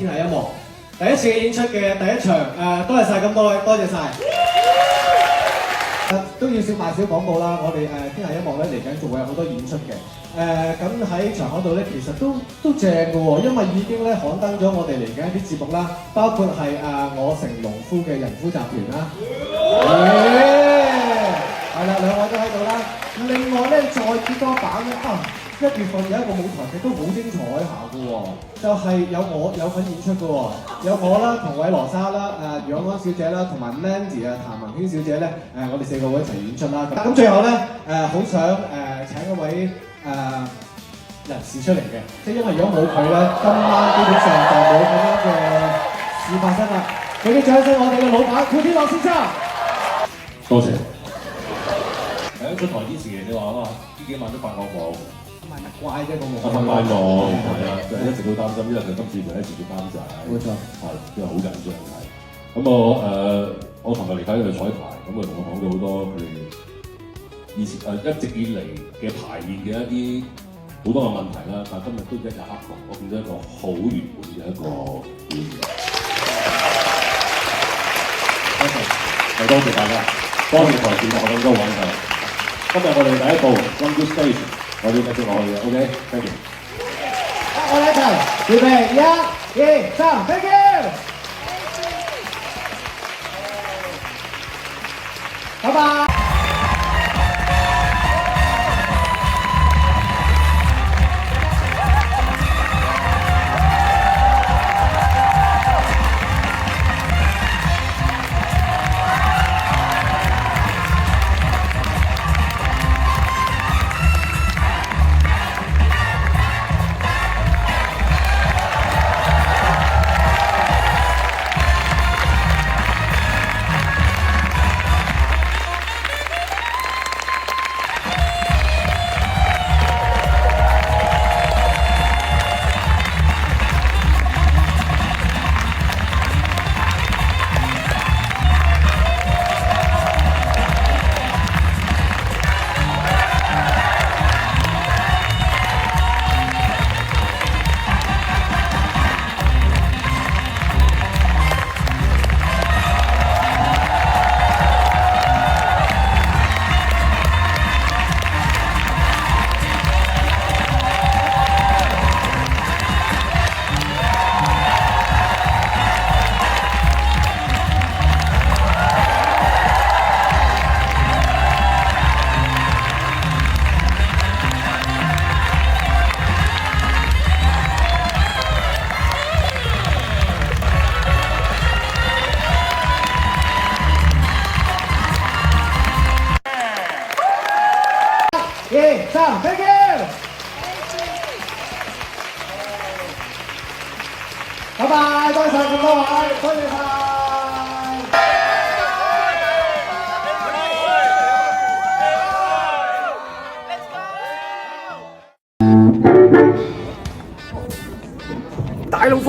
天下音樂第一次嘅演出嘅第一場，多謝晒咁多位，多謝晒。都要少賣少廣告啦，我哋天下音樂咧嚟緊仲會有好多演出嘅。咁喺場口度咧，其實都正嘅喎，因為已經咧刊登咗我哋嚟緊一啲節目啦，包括係我成農夫嘅人夫集團啦，係啦，兩位都喺度啦。另外咧，再揭多版咧1月份有一個舞台劇都好精彩下嘅喎，就係有我有份演出嘅喎，有我啦、同韋羅莎啦、楊安小姐啦、同埋 Mandy 譚文軒小姐咧，我哋4個會一齊演出啦。咁最後咧，好想請一位人士出嚟嘅，即係因為如果冇佢咧，今晚基本上就冇咁樣嘅事發生啦。俾啲掌聲我哋嘅老闆古天樂先生。多謝。喺出台之前，你話呢幾晚都發惡夢。唔係怪啫個夢。發夢係啊，就一直都擔心，因為佢今次第一次做監製。冇錯。係，因為好緊張係。咁我琴日嚟睇佢彩排，咁佢同我講咗好多佢以前一直以嚟嘅排練嘅一啲好多嘅問題啦，但係今日都一日克服，我見到一個好圓滿嘅一個表現。多謝大家，多謝台前幕後咁多位係。今日我哋第一步 One Good Stage， 我哋繼續落去嘅 ，OK，thank you。我哋一齊，預備1、2、3 ，thank you。拜拜。1、2、3，thank you。拜拜，多謝咁多位，多謝晒。大龍鳳。